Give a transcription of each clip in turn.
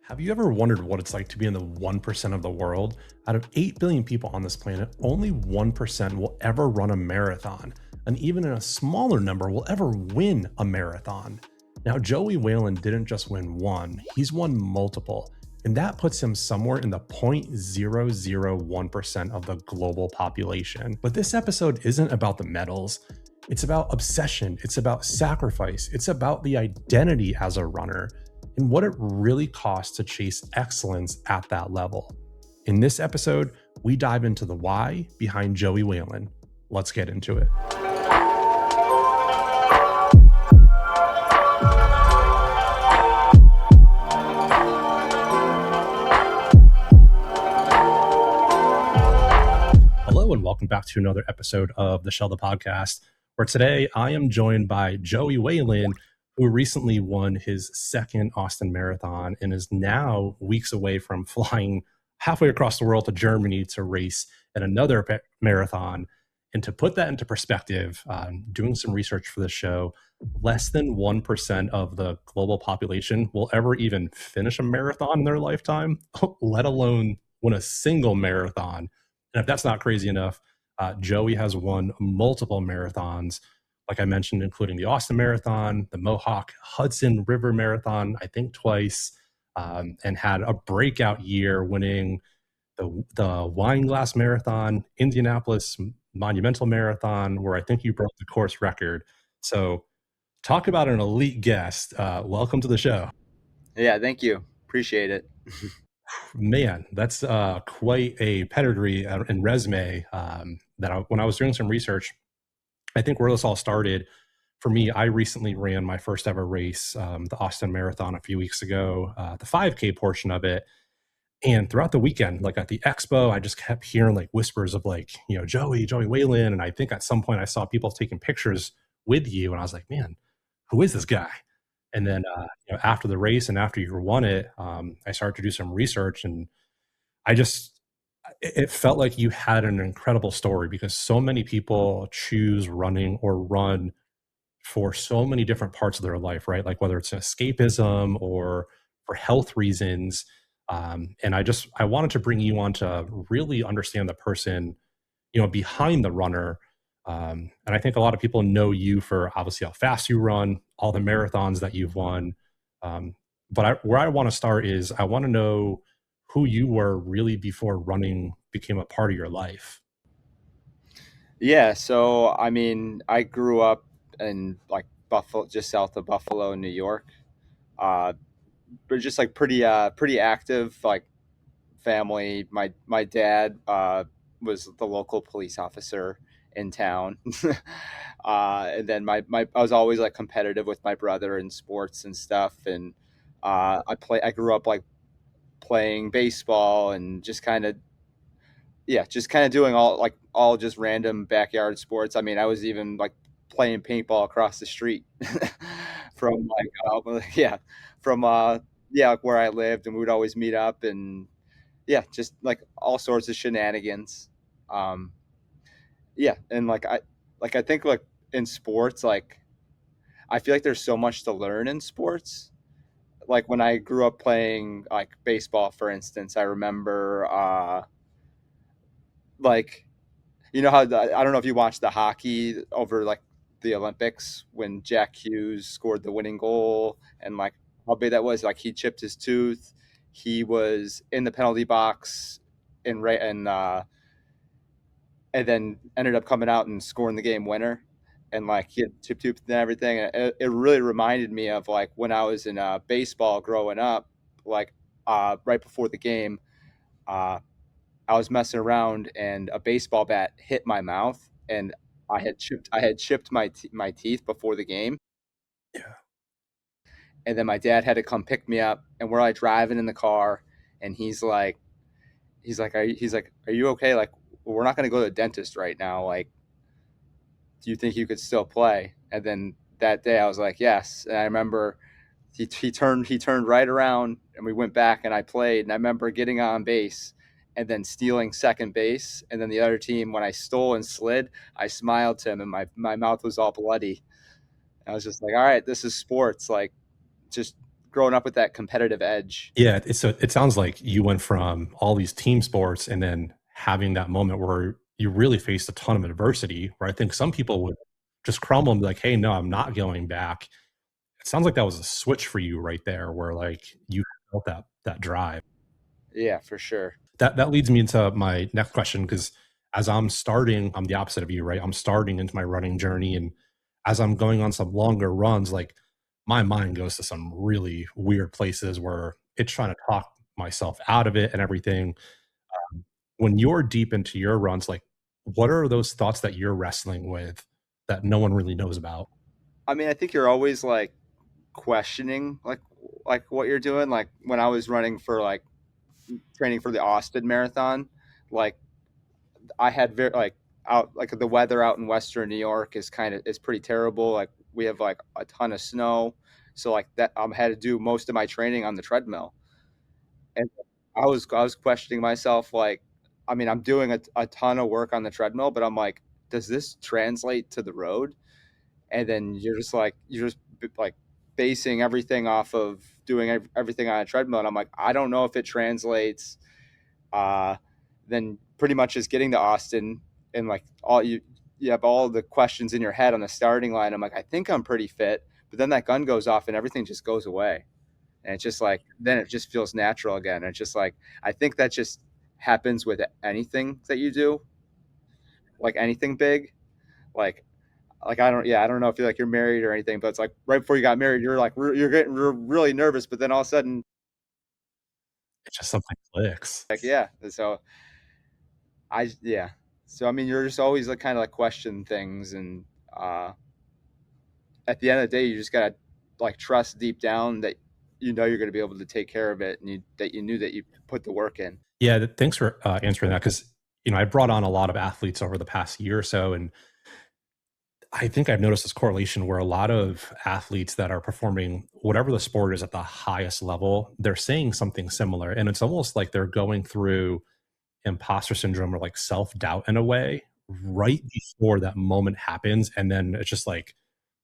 Have you ever wondered what it's like to be in the 1% of the world? Out of 8 billion people on this planet, only 1% will ever run a marathon. And even a smaller number will ever win a marathon. Now, Joey Whelan didn't just win one, he's won multiple. And that puts him somewhere in the 0.001% of the global population. But this episode isn't about the medals. It's about obsession. It's about sacrifice. It's about the identity as a runner and what it really costs to chase excellence at that level. In this episode, we dive into the why behind Joey Whelan. Let's get into it. Hello, and welcome back to another episode of the Shellda Podcast, where today I am joined by Joey Whelan, who recently won his second Austin Marathon and is now weeks away from flying halfway across the world to Germany to race at another marathon. And to put that into perspective, doing some research for the show, less than 1% of the global population will ever even finish a marathon in their lifetime, let alone win a single marathon. And if that's not crazy enough, Joey has won multiple marathons, like I mentioned, including the Austin Marathon, the Mohawk Hudson River Marathon, I think twice, and had a breakout year winning the Wine Glass Marathon, Indianapolis Monumental Marathon, where I think you broke the course record. So talk about an elite guest. Welcome to the show. Yeah, thank you. Appreciate it. Man, that's quite a pedigree and resume when I was doing some research, I think where this all started, for me, I recently ran my first ever race, the Austin Marathon a few weeks ago, the 5K portion of it. And throughout the weekend, like at the expo, I just kept hearing like whispers of like, Joey Whelan. And I think at some point I saw people taking pictures with you. And I was like, man, who is this guy? And then, after the race and after you won it, I started to do some research, and it felt like you had an incredible story because so many people choose running or run for so many different parts of their life, right? Like whether it's escapism or for health reasons. And I wanted to bring you on to really understand the person, behind the runner. And I think a lot of people know you for obviously how fast you run, all the marathons that you've won. Where I want to start is I want to know who you were really before running became a part of your life. Yeah, so I mean, I grew up in like Buffalo, just south of Buffalo, New York. Uh, but just like pretty active, like family. My dad was the local police officer in town. And then I was always like competitive with my brother in sports and stuff. And I grew up like playing baseball and just kind of doing all just random backyard sports. I mean, I was even like playing paintball across the street from from where I lived, and we would always meet up and just like all sorts of shenanigans. Um, and I think like in sports, like I feel like there's so much to learn in sports. Like when I grew up playing like baseball, for instance, I remember like I don't know if you watched the hockey over like the Olympics when Jack Hughes scored the winning goal, and like how big that was. Like he chipped his tooth. He was in the penalty box and then ended up coming out and scoring the game winner. And like he had chip tooth and everything. And it really reminded me of like when I was in baseball growing up, like right before the game. Uh, I was messing around and a baseball bat hit my mouth, and I had chipped my teeth before the game. Yeah. And then my dad had to come pick me up, and we're like driving in the car, and are you okay? Like, we're not going to go to the dentist right now. Like, do you think you could still play? And then that day I was like, yes. And I remember he turned right around, and we went back and I played. And I remember getting on base and then stealing second base. And then the other team, when I stole and slid, I smiled to him, and my mouth was all bloody. And I was just like, all right, this is sports. Like, just growing up with that competitive edge. Yeah, it sounds like you went from all these team sports and then having that moment where you really faced a ton of adversity, where I think some people would just crumble and be like, "Hey, no, I'm not going back." It sounds like that was a switch for you right there, where like you felt that drive. Yeah, for sure. That leads me into my next question because as I'm the opposite of you, right? I'm starting into my running journey, and as I'm going on some longer runs, like my mind goes to some really weird places where it's trying to talk myself out of it and everything. When you're deep into your runs, like what are those thoughts that you're wrestling with that no one really knows about? I mean, I think you're always like questioning like what you're doing. Like when I was running for like training for the Austin Marathon, like I had very like out like the weather out in Western New York is pretty terrible. Like we have like a ton of snow, so like that had to do most of my training on the treadmill, and I was questioning myself like, I mean, I'm doing a ton of work on the treadmill, but I'm like, does this translate to the road? And then you're just like basing everything off of doing everything on a treadmill, and I'm like, I don't know if it translates. uh, then pretty much just getting to Austin and like you have all the questions in your head on the starting line. I'm like, I think I'm pretty fit, but then that gun goes off and everything just goes away, and it's just like then it just feels natural again. And it's just like I think that just happens with anything that you do, like anything big, like I don't know if you're married or anything, but it's like right before you got married, you're like you're getting really nervous, but then all of a sudden, It's just something clicks. like yeah, so yeah. So I mean, you're just always like kind of like question things, and uh, at the end of the day, you just gotta like trust deep down that you know you're gonna be able to take care of it, and that you knew that you put the work in. Yeah, thanks for answering that because I brought on a lot of athletes over the past year or so, and I think I've noticed this correlation where a lot of athletes that are performing whatever the sport is at the highest level, they're saying something similar. And it's almost like they're going through imposter syndrome or like self doubt in a way right before that moment happens. And then it's just like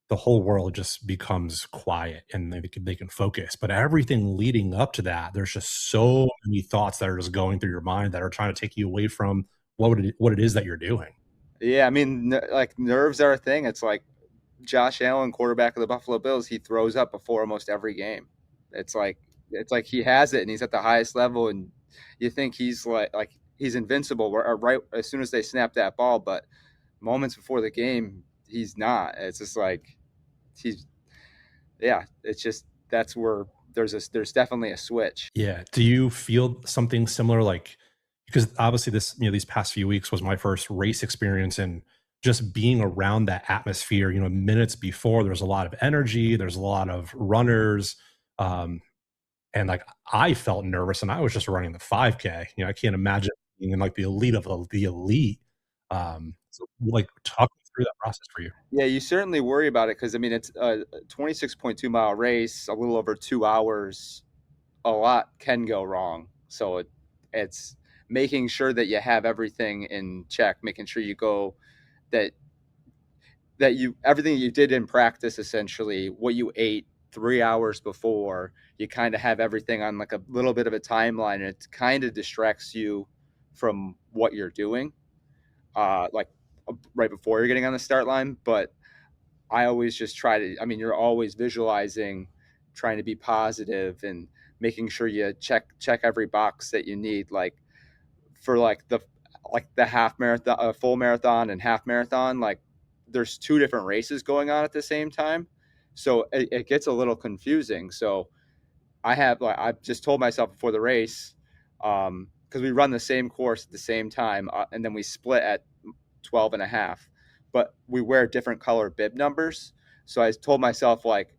the whole world just becomes quiet and they can focus. But everything leading up to that, there's just so many thoughts that are just going through your mind that are trying to take you away from what it is that you're doing. Yeah, I mean, like nerves are a thing. It's like Josh Allen, quarterback of the Buffalo Bills, he throws up before almost every game. It's like it's like he has it and he's at the highest level, and you think he's like he's invincible right as soon as they snap that ball, but moments before the game, he's not. It's just like he's yeah. It's just that's where there's definitely a switch. Yeah. Do you feel something similar? Like, because obviously these past few weeks was my first race experience and just being around that atmosphere, minutes before there's a lot of energy, there's a lot of runners. Um, and like I felt nervous and I was just running the 5K. I can't imagine being in like the elite of the elite. So like talk me through that process for you. Yeah, you certainly worry about it because I mean it's a 26.2 mile race, a little over 2 hours. A lot can go wrong, so it's making sure that you have everything in check, making sure you go that you everything you did in practice, essentially what you ate 3 hours before, you kind of have everything on like a little bit of a timeline, and it kind of distracts you from what you're doing, like right before you're getting on the start line. But I always just try to, I mean, you're always visualizing, trying to be positive and making sure you check every box that you need. Like for like the half marathon, full marathon and half marathon, like there's two different races going on at the same time. So it gets a little confusing. So I just told myself before the race, because we run the same course at the same time, and then we split at 12 and a half, but we wear different color bib numbers. So I told myself, like,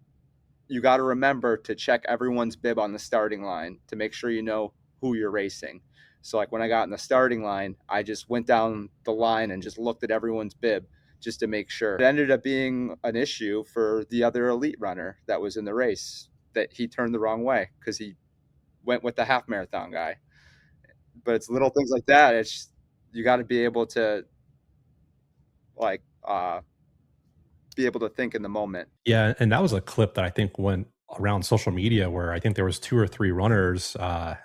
you got to remember to check everyone's bib on the starting line to make sure you know who you're racing. So like when I got in the starting line, I just went down the line and just looked at everyone's bib just to make sure. It ended up being an issue for the other elite runner that was in the race, that he turned the wrong way because he went with the half marathon guy. But it's little things like that. It's you got to be able to like be able to think in the moment. Yeah, and that was a clip that I think went around social media where I think there was 2 or 3 runners,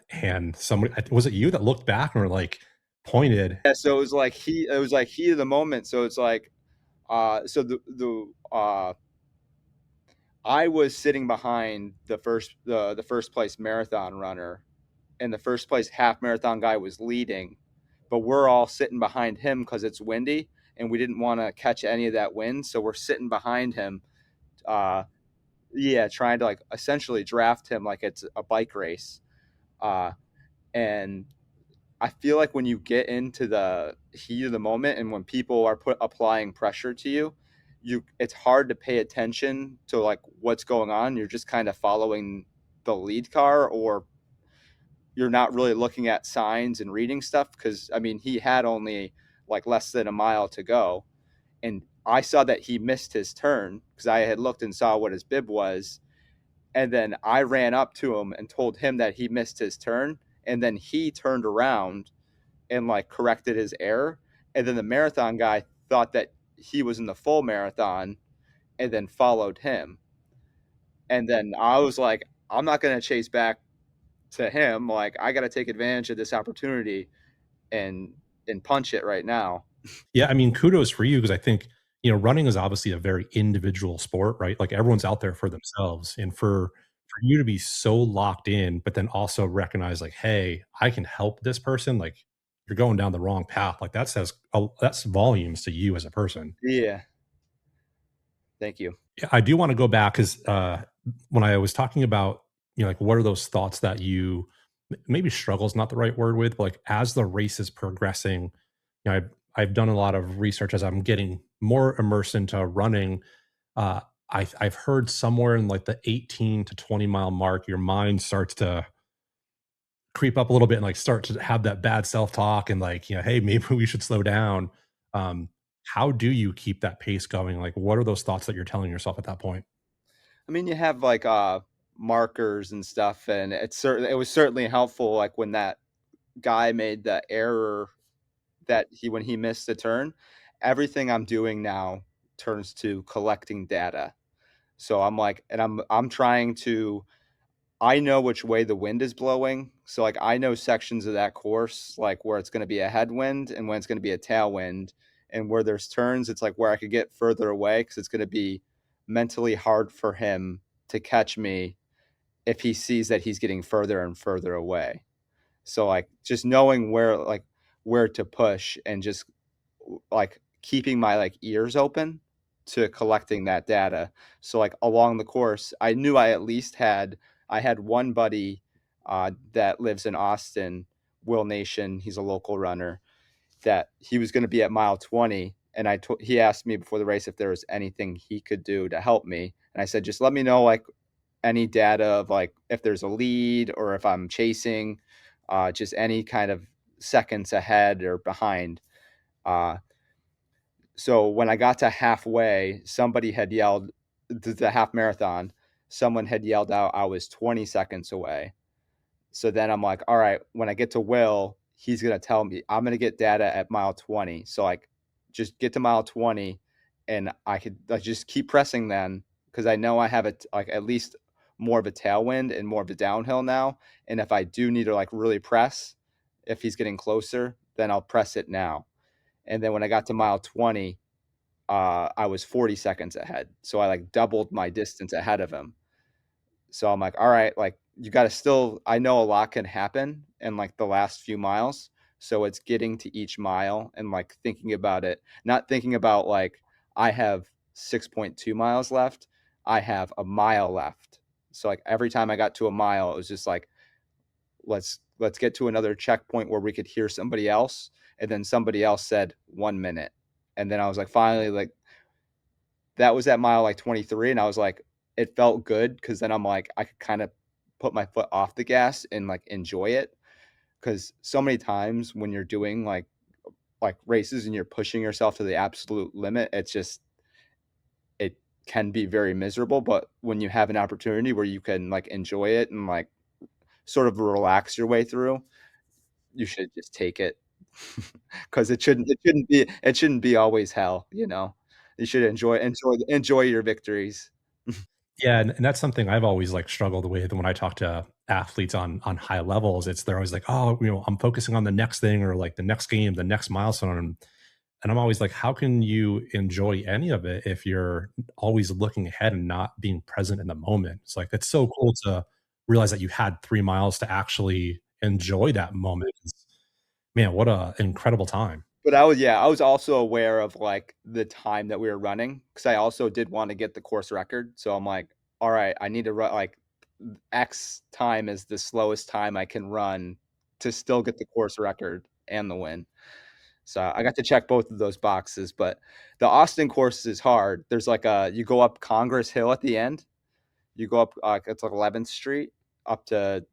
and somebody was it you that looked back and were, like, pointed. Yeah, so it was like heat of the moment. So it's like, so I was sitting behind the first place marathon runner, and the first place half marathon guy was leading, but we're all sitting behind him because it's windy and we didn't want to catch any of that wind, so we're sitting behind him. Uh, yeah, trying to like essentially draft him like it's a bike race. Uh, and I feel like when you get into the heat of the moment and when people are applying pressure to you, it's hard to pay attention to like what's going on. You're just kind of following the lead car, or you're not really looking at signs and reading stuff because I mean he had only like less than a mile to go, and I saw that he missed his turn because I had looked and saw what his bib was, and then I ran up to him and told him that he missed his turn, and then he turned around and like corrected his error, and then the marathon guy thought that he was in the full marathon and then followed him, and then I was like, I'm not going to chase back to him, like I got to take advantage of this opportunity and punch it right now. Yeah, I mean, kudos for you because I think, running is obviously a very individual sport, right? Like, everyone's out there for themselves, and for you to be so locked in, but then also recognize, like, "Hey, I can help this person," like, you're going down the wrong path, like, that's volumes to you as a person. Yeah, thank you. Yeah, I do wanna go back 'cause, when I was talking about, like, what are those thoughts that you maybe struggle is not the right word with, but, like, as the race is progressing, I've done a lot of research as I'm getting more immersed into running. Uh, I've heard somewhere in, like, the 18 to 20-mile mark, your mind starts to creep up a little bit and, like, start to have that bad self-talk and, like, "Hey, maybe we should slow down." Um, how do you keep that pace going? Like, what are those thoughts that you're telling yourself at that point? I mean, you have like markers and stuff, and it was certainly helpful like when that guy made the error that he when he missed the turn. Everything I'm doing now turns to collecting data. So I'm like, and I'm trying to, I know which way the wind is blowing. So like I know sections of that course, like where it's going to be a headwind and when it's going to be a tailwind, and where there's turns, it's like where I could get further away because it's going to be mentally hard for him to catch me if he sees that he's getting further and further away. So like just knowing where to push and just like keeping my like ears open to collecting that data. So like along the course, I knew I had one buddy that lives in Austin, Will Nation. He's a local runner that he was going to be at mile 20. And he asked me before the race if there was anything he could do to help me. And I said, just let me know like any data of like if there's a lead or if I'm chasing, just any kind of seconds ahead or behind. Uh, so when I got to halfway, somebody had yelled the half marathon. Someone had yelled out I was 20 seconds away. So then I'm like, all right, when I get to Will, he's gonna tell me I'm gonna get data at mile 20. So like, just get to mile 20, and I could like, just keep pressing then because I know I have it like at least more of a tailwind and more of a downhill now. And if I do need to like really press, if he's getting closer, then I'll press it now. And then when I got to mile 20, I was 40 seconds ahead. So I like doubled my distance ahead of him. So I'm like, all right, like you got to still, I know a lot can happen in like the last few miles. So it's getting to each mile and like thinking about it, not thinking about like, I have 6.2 miles left. I have a mile left. So like every time I got to a mile, it was just like, let's get to another checkpoint where we could hear somebody else. And then somebody else said 1 minute. And then I was like, finally, like that was at mile like 23. And I was like, it felt good because then I'm like, I could kind of put my foot off the gas and like enjoy it. Because so many times when you're doing like races and you're pushing yourself to the absolute limit, it can be very miserable. But when you have an opportunity where you can like enjoy it and like sort of relax your way through, you should just take it. Because it shouldn't be always hell, you know. You should enjoy your victories. Yeah, and that's something I've always like struggled with when I talk to athletes on high levels. It's they're always like, "Oh, I'm focusing on the next thing or like the next game, the next milestone." And I'm always like, "How can you enjoy any of it if you're always looking ahead and not being present in the moment?" It's like it's so cool to realize that you had 3 miles to actually enjoy that moment. Man, what a incredible time. But I was also aware of, like, the time that we were running because I also did wanna get the course record, so I'm like, "Alright, I need to run like, X time is the slowest time I can run to still get the course record and the win." So, I got to check both of those boxes, but the Austin course is hard. There's, like, a you go up Congress Hill at the end. You go up, it's like 11th Street up to,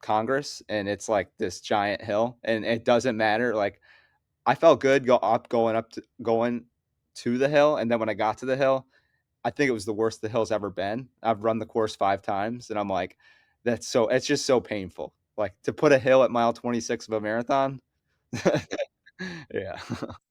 Congress, and it's, like, this giant hill, and it doesn't matter, like, I felt good going to the hill, and then when I got to the hill, I think it was the worst the hill's ever been. I've run the course 5 times, and I'm like, it's just so painful. Like, to put a hill at mile 26 of a marathon. Yeah.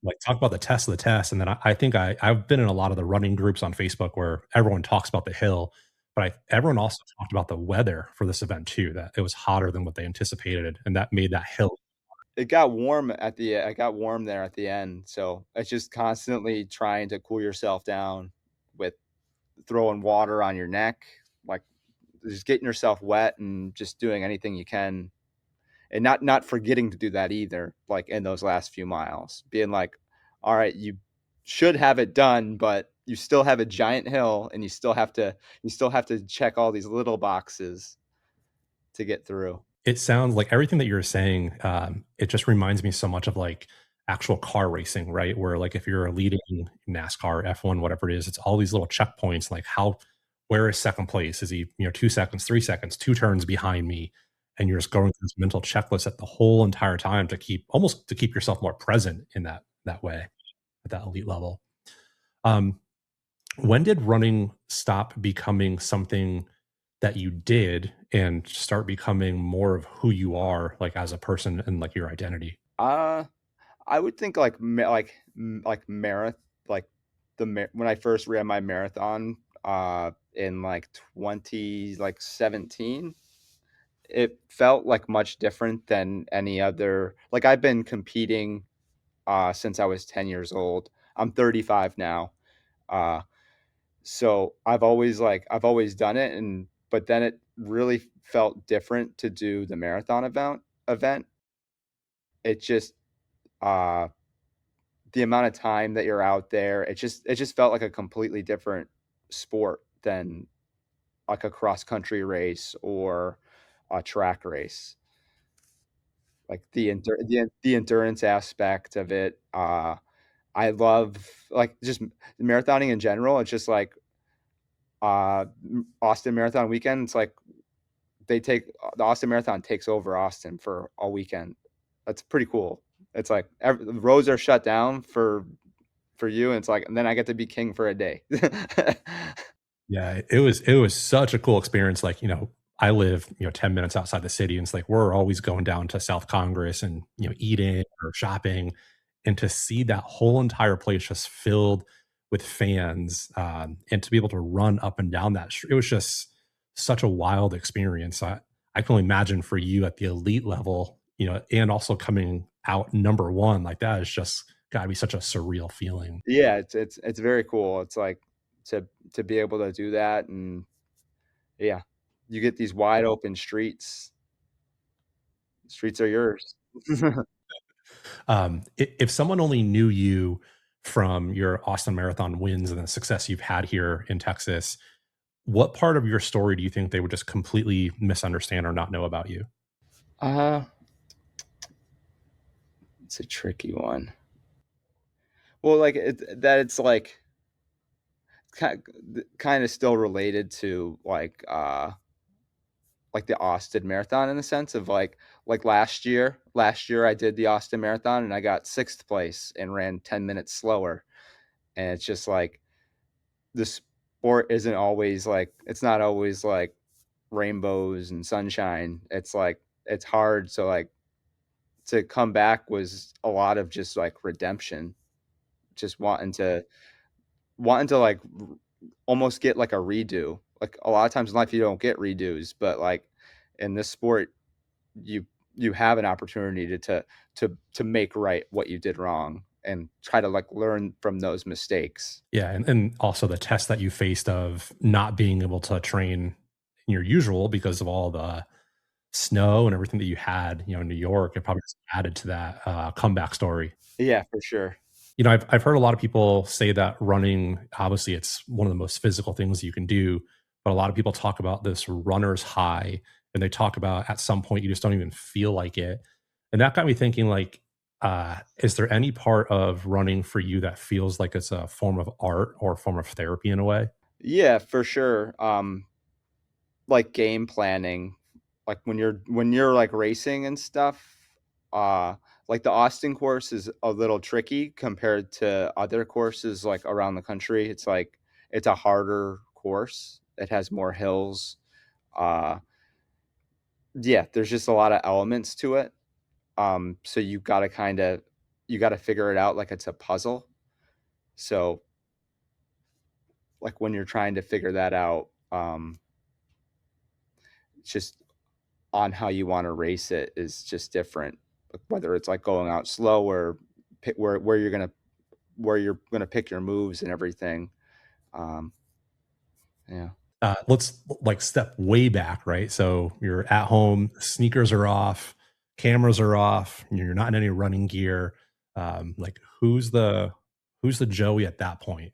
Like, talk about the test of the test, and then I think I've been in a lot of the running groups on Facebook where everyone talks about the hill, but everyone also talked about the weather for this event too, that it was hotter than what they anticipated, and that made that hill. It got warm there at the end, so it's just constantly trying to cool yourself down with throwing water on your neck, like, just getting yourself wet and just doing anything you can, and not forgetting to do that either, like, in those last few miles, being like, "Alright, you should have it done, but you still have a giant hill, and you still have to check all these little boxes to get through." It sounds like everything that you're saying, it just reminds me so much of, like, actual car racing, right? Where, like, if you're leading NASCAR, F1, whatever it is, it's all these little checkpoints, like, where is 2nd place? Is he, 2 seconds, 3 seconds, 2 turns behind me? And you're just going through this mental checklist at the whole entire time to keep yourself more present in that way, at that elite level. Um, when did running stop becoming something that you did and start becoming more of who you are, like, as a person and, like, your identity? Uh, I would think, like, like, when I first ran my marathon, in, like, 17, it felt, like, much different than any other like, I've been competing, since I was 10 years old. I'm 35 now. Uh, so I've always done it, and but then it really felt different to do the marathon event. It just, uh the amount of time that you're out there, it just felt like a completely different sport than, like, a cross country race or a track race. Like, the endurance aspect of it, I love, like, just marathoning in general. It's just like, Austin Marathon weekend, it's like the Austin Marathon takes over Austin for a weekend. That's pretty cool. It's like the roads are shut down for you, and it's like, and then I get to be king for a day. Yeah, it was such a cool experience, like, I live, 10 minutes outside the city, and it's like we're always going down to South Congress and, eating or shopping, and to see that whole entire place just filled with fans, and to be able to run up and down it was just such a wild experience. I can only imagine for you at the elite level, and also coming out number 1, like, that is just gotta be such a surreal feeling. Yeah, it's very cool. It's like to to be able to do that, and yeah, you get these wide open streets. Streets are yours. If someone only knew you from your Austin Marathon wins and the success you've had here in Texas, what part of your story do you think they would just completely misunderstand or not know about you? Uh, it's a tricky one. Well, like, it's like kind of still related to, like the Austin Marathon in the sense of, like, last year I did the Austin Marathon, and I got 6th place and ran 10 minutes slower, and it's just like the sport isn't always like it's not always like rainbows and sunshine. It's like it's hard, so, like, to come back was a lot of just, like, redemption, just wanting to, like, almost get like a redo. Like a lot of times in life you don't get redos, but like in this sport you you have an opportunity to make right what you did wrong and try to like learn from those mistakes. Yeah, and also the test that you faced of not being able to train in your usual because of all the snow and everything that you had, in New York, it probably just added to that, comeback story. Yeah, for sure. I've heard a lot of people say that running, obviously, it's one of the most physical things you can do, but a lot of people talk about this runner's high, and they talk about at some point you just don't even feel like it, and that got me thinking, like, is there any part of running for you that feels like it's a form of art or a form of therapy in a way? Yeah, for sure. Like game planning, like when you're like racing and stuff, uh, like the Austin course is a little tricky compared to other courses like around the country. It's like it's a harder course. It has more hills. Uh, yeah, there's just a lot of elements to it. So you gotta figure it out like it's a puzzle. So like when you're trying to figure that out, it's just on how you want to race it is just different. Like, whether it's like going out slow or where you're gonna pick your moves and everything. Um, yeah, Let's like step way back, right? So you're at home, sneakers are off, cameras are off, you're not in any running gear. Like who's the Joey at that point?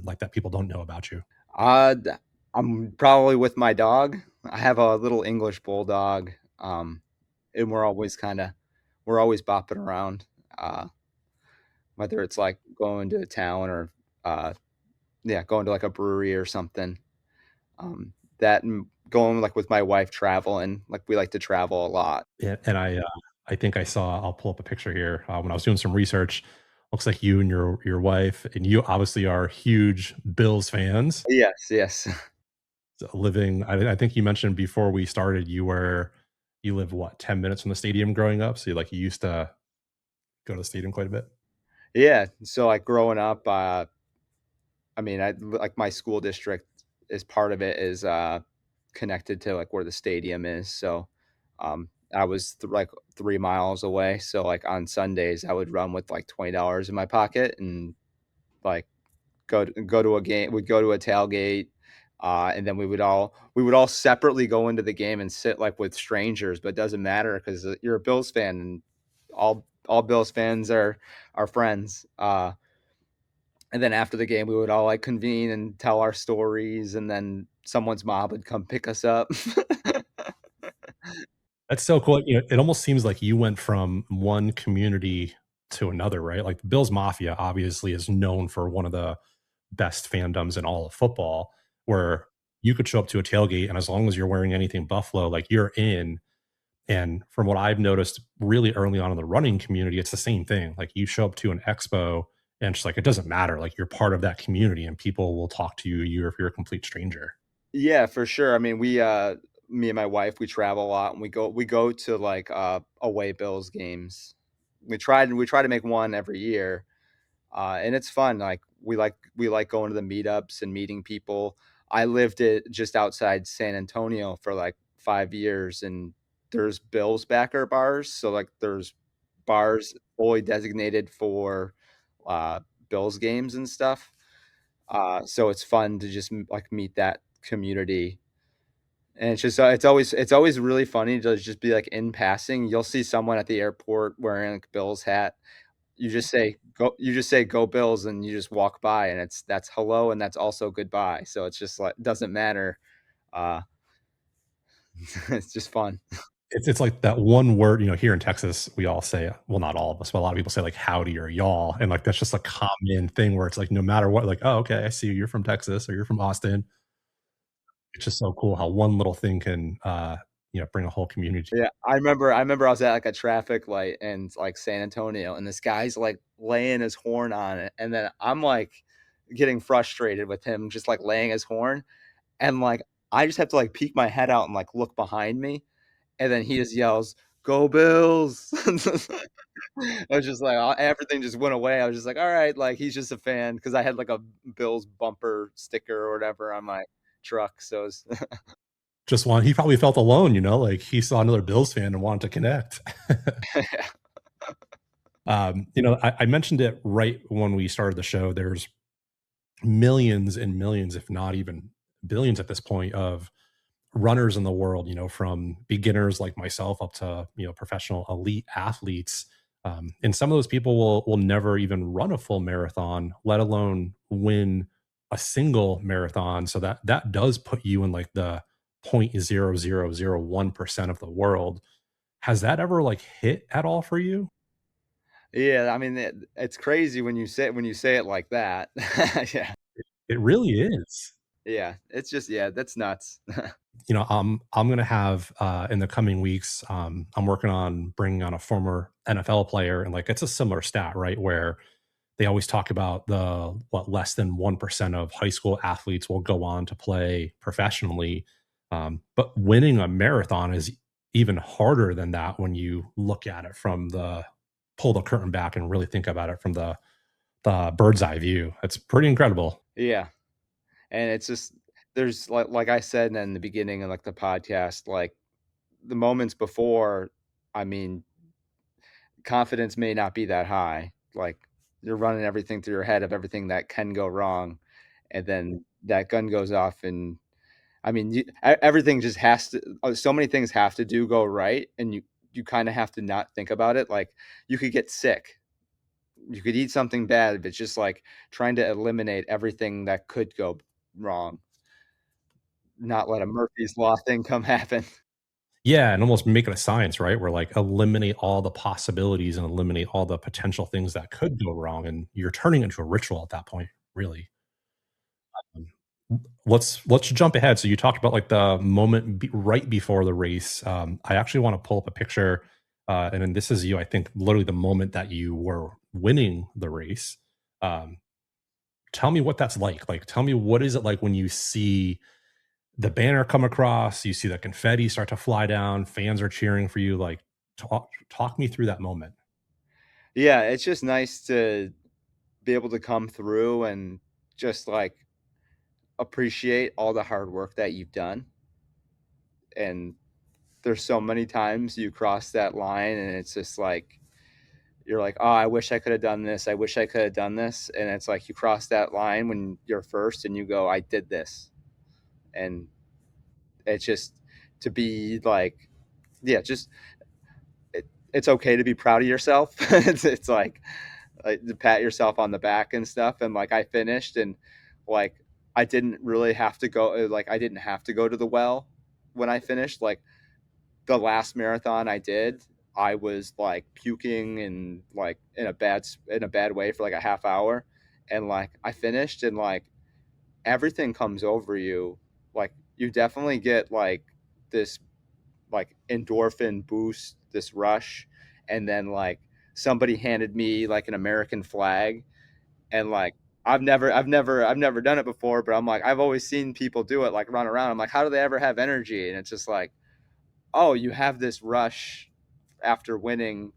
Like that people don't know about you. uh, th- I'm probably with my dog. I have a little English bulldog, and we're always bopping around. Uh, Whether it's like going to a town or uh, yeah, going to like a brewery or something. That and going like with my wife traveling, like we like to travel a lot. Yeah, and I think I saw. I'll pull up a picture here when I was doing some research. Looks like you and your wife, and you obviously are huge Bills fans. Yes, yes. So living, I think you mentioned before we started, you live what 10 minutes from the stadium growing up, so you used to go to the stadium quite a bit. Yeah, so, like, growing up, I mean, I like, my school district is part of it is, connected to, like, where the stadium is, so, I was like 3 miles away, so, like, on Sundays, I would run with, like, $20 in my pocket and, like, go to a game we'd go to a tailgate, and then we would all separately go into the game and sit, like, with strangers, but it doesn't matter 'cause, you're a Bills fan, and all Bills fans are friends, and then after the game, we would all, like, convene and tell our stories, and then someone's mom would come pick us up. That's so cool. It almost seems like you went from one community to another, right? Like the Bills Mafia obviously is known for one of the best fandoms in all of football, where you could show up to a tailgate and as long as you're wearing anything Buffalo, like you're in. And from what I've noticed really early on in the running community, it's the same thing. Like you show up to an expo and it's like it doesn't matter. Like you're part of that community and people will talk to you if you're a complete stranger. Yeah, for sure. I mean, me and my wife, we travel a lot, and we go to, like, away Bills games. We try to make one every year, and it's fun. Like we like going to the meetups and meeting people. I lived it just outside San Antonio for like 5 years, and there's Bills backer bars. So like there's bars fully designated for uh, Bills games and stuff. So it's fun to just like meet that community. And it's always really funny to just be like in passing. You'll see someone at the airport wearing like a Bills hat, you just say "Go Bills," and you just walk by, and that's hello, and that's also goodbye, so it's just like doesn't matter, uh, it's just fun. It's like that one word, here in Texas, we all say, well, not all of us, but a lot of people say like howdy or y'all. And like that's just a common thing where it's like no matter what, like, oh, okay, I see you, you're from Texas or you're from Austin. It's just so cool how one little thing can bring a whole community. Yeah, I remember I was at, like, a traffic light in, like, San Antonio, and this guy's, like, laying his horn on it, and then I'm, like, getting frustrated with him just, like, laying his horn, and, like, I just have to, like, peek my head out and, like, look behind me, and then he just yells, "Go Bills." I was just like, everything just went away. I was just like, all right, like he's just a fan because I had like a Bills bumper sticker or whatever on my truck. So it was, Just want he probably felt alone, like he saw another Bills fan and wanted to connect. I mentioned it right when we started the show. There's millions and millions, if not even billions at this point, of runners in the world, from beginners like myself up to, professional elite athletes. And some of those people will never even run a full marathon, let alone win a single marathon. So that does put you in like the 0.0001% of the world. Has that ever like hit at all for you? yeah. I mean, it's crazy when you say it like that. Yeah, It really is. yeah. It's just that's nuts. I'm gonna have in the coming weeks. I'm working on bringing on a former NFL player, and like it's a similar stat, right? Where they always talk about the what less than 1% of high school athletes will go on to play professionally, but winning a marathon is even harder than that when you look at it from the pull the curtain back and really think about it from the bird's eye view. It's pretty incredible. Yeah, and it's just there's like I said in the beginning of like the podcast, like the moments before. I mean, confidence may not be that high. Like you're running everything through your head of everything that can go wrong, and then that gun goes off, and I mean, everything just has to. So many things have to do go right, and you kind of have to not think about it. Like you could get sick, you could eat something bad, but it's just like trying to eliminate everything that could go wrong, not let a Murphy's Law thing come happen. Yeah, and almost make it a science, right? Where like eliminate all the possibilities and eliminate all the potential things that could go wrong, and you're turning it into a ritual at that point, really. Um, let's jump ahead. So you talked about like the moment right before the race. I actually want to pull up a picture, and then this is you. I think literally the moment that you were winning the race. Um, Tell me what that's like. Like, tell me what is it like when you see the banner come across, you see the confetti start to fly down, fans are cheering for you. Like, talk me through that moment. Yeah, it's just nice to be able to come through and just like appreciate all the hard work that you've done. And there's so many times you cross that line, and it's just like you're like, oh, I wish I could have done this. I wish I could have done this. And it's like you cross that line when you're first, and you go, I did this. And it's just to be like, yeah, just it's okay to be proud of yourself. It's like to pat yourself on the back and stuff. And like I finished, and like I didn't really have to go. Like I didn't have to go to the well when I finished. Like the last marathon I did, I was like puking and like in a bad way for like a half hour, and like I finished, and like everything comes over you. Like you definitely get like this like endorphin boost, this rush, and then like somebody handed me like an American flag, and like I've never done it before, but I'm like I've always seen people do it, like run around. I'm like, how do they ever have energy? And it's just like, oh, you have this rush after winning,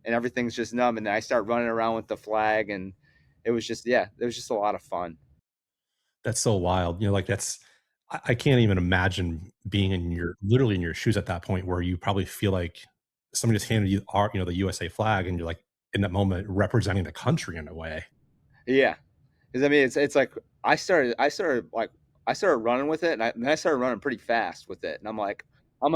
and everything's just numb. And then I start running around with the flag, and it was just a lot of fun. That's so wild. Like that's I can't even imagine being in your literally in your shoes at that point where you probably feel like somebody just handed you our, the USA flag and you're like in that moment representing the country in a way. Yeah, because I mean, it's like I started running with it, and I started running pretty fast with it, and I'm like,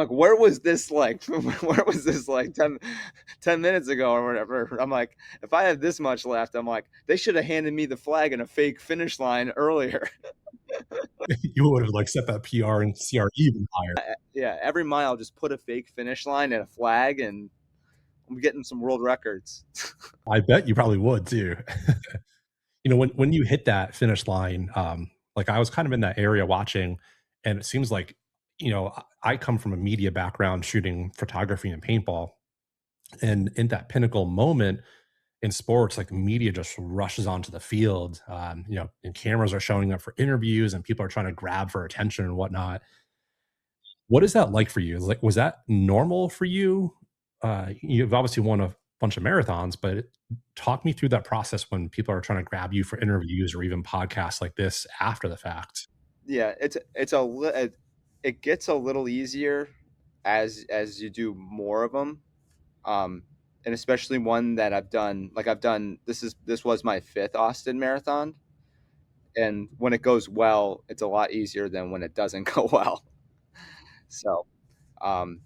where was this like, where was this like 10 minutes ago or whatever? I'm like, if I had this much left, I'm like, they should have handed me the flag and a fake finish line earlier. You would have like set that PR and CR even higher. Yeah, every mile, just put a fake finish line and a flag, and I'm getting some world records. I bet you probably would too. When you hit that finish line, like I was kind of in that area watching, and it seems like, I come from a media background shooting photography and paintball. And in that pinnacle moment in sports, like media just rushes onto the field, and cameras are showing up for interviews and people are trying to grab for attention and whatnot. What is that like for you? Like, was that normal for you? You've obviously won a bunch of marathons, but talk me through that process when people are trying to grab you for interviews or even podcasts like this after the fact. Yeah, it gets a little easier as you do more of them, um, and especially one that I've done. This was my fifth Austin Marathon, and when it goes well, it's a lot easier than when it doesn't go well. So, um,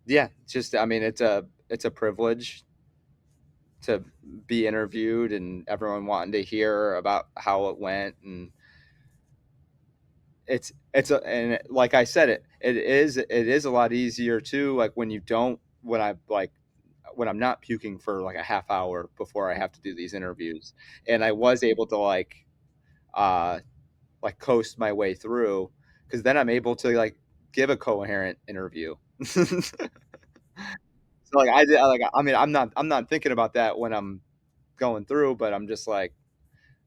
yeah, just I mean, it's a privilege to be interviewed and everyone wanting to hear about how it went, and like I said, it is a lot easier too, like when you don't when I'm not puking for like a half hour before I have to do these interviews, and I was able to uh coast my way through, because then I'm able to give a coherent interview. So I mean, I'm not thinking about that when I'm going through, but I'm just like,